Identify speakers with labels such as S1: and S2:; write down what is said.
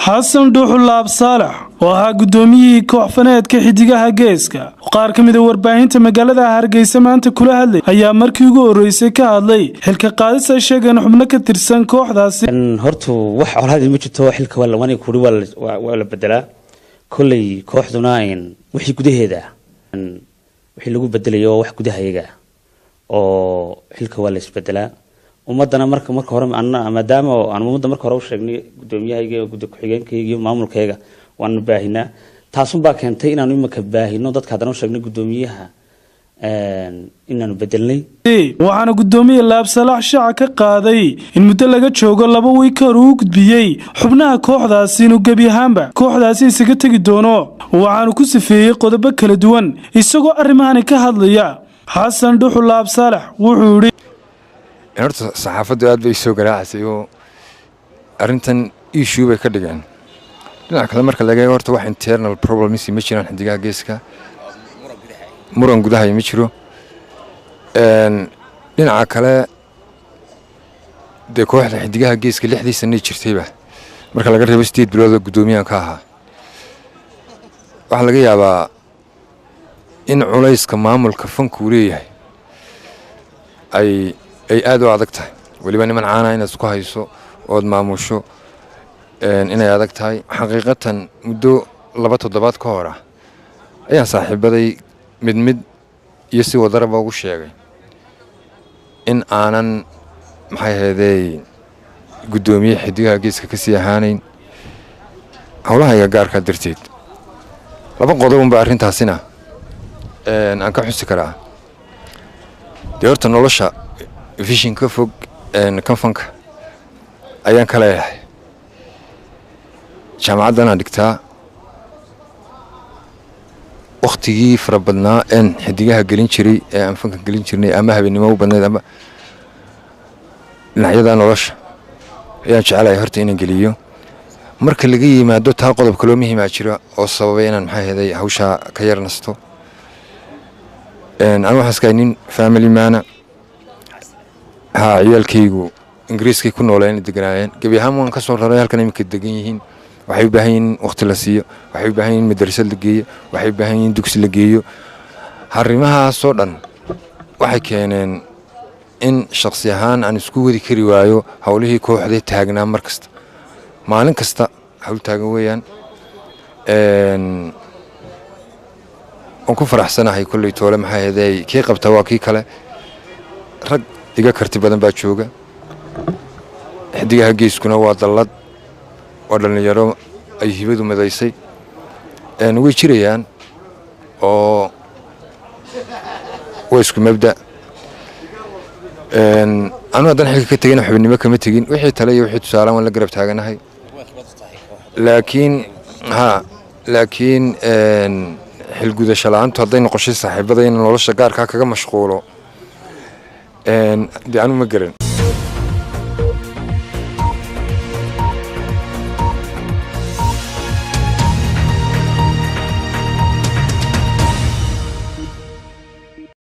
S1: xasan dhuxulaab saalax oo ahaa gudoomiyihii koox faneedka xidigaha geeska qaar ka mid ah warbaahinta magaalada Hargeysa maanta kula hadlay ayaa markii ugu horeysay ka hadlay xilka qaadis ay sheegeen xubno ka tirsan kooxdaasi
S2: hortu wax colaadii ma jirto xilka wala wani kuri wala bedela kulay kooxduna wixii gudaheeda wixii lagu bedelayo wax gudahayaga oo xilka wala isbedela umadana marka hore maadaama aan umada marka hore u sheegnay gudoomiyahayga guddo ku-xigeenkayga iyo maamulkayga waan baahinaa taasun baa keentay inaan imika baahino dadka hadana u sheegnay gudoomiyaha inaanu bedelnay
S1: waxaana gudoomiye Laab Salax shaaca ka qaaday in muddo laga joogo 2 week hore uu gudbiyay xubnaha kooxdaasi inuu gabi ahaanba kooxdaasi isaga tagi doono waxaanu ku sifeeyay qodobo kala duwan isagoo arrimahan ka hadlaya xasan dhuxulaab saalax wuxuu yiri
S3: horta saxaafaddu aad bay soo garaacay oo arintan issue bay ka dhigeen dhinaca kale marka laga horta wax internal problems ma jiraan xidigaha geeska muran gudaha ma jiro dhinaca kale de kooxda xidigaha geeska 6 sano jirtayba marka laga reebo 8 bilood gudoomiyaha ka ahaa waxa laga yaabaa in culayska maamulka fanku leeyahay ay aad u adag tahay waliba niman caana inaad isku hayso oo maamusho inay adag tahay xaqiiqatan muddo 2 toddobaad ka hor ayaa saaxiibaday mid iyo si wadaraba ugu sheegay in aanan maxay ahaydey gudoomiye xidigaha geeska ka sii ahaanayn hawlaha gaarka darteed 2 qodob baa arintaasina aan ka xusi karaa horta nolosha vision ka fog kan fanka ayaan kala yahay jaamacadana dhigtaa waqtigii farabadnaa xidigaha gelin jiray aan fanka gelin jirnay ama habeenimo u badneed ama dhinacyada nolosha ayaan jecelahay horta inaan geliyo marka laga yimaado taa qodob kale oo muhiim ah jira oo sababay inaan maxay ahayd hawsha ka yarnasto aan waxaas ka nin family man ciyaalkaygu ingiriiska ku nooleen deganaayeen gabi ahaan waan ka soo raray halkan imika degan yihiin waxay u baahan yihiin waqti la siiyo waxay u baahan yihiin madrasad la geeyo waxay u baahan yihiin dugsi la geeyo arrimahaas oo dhan waxay keeneen in shakhsi ahaan aan isku wadi kari waayo hawlihii kooxda taagnaa markasta maalin kasta hawl taagan weeyaan oo ku faraxsanahay kulli toole maxay ahayd kii qabta waa kii kale rag iga karti badan baa jooga xidigaha geeskuna waa dallad oo dhalinyaro ay hibadu madaysay way jirayaan oo way isku mabda anu hadan xilka ka tegin xubinimo kama tegin wixii tale iyo wixii tusaale waan la garab taaganahay laakiin xil gudasho la'aantu hadday noqoshay saaxiibada in nolosha gaarka kaga mashquulo anu ma garan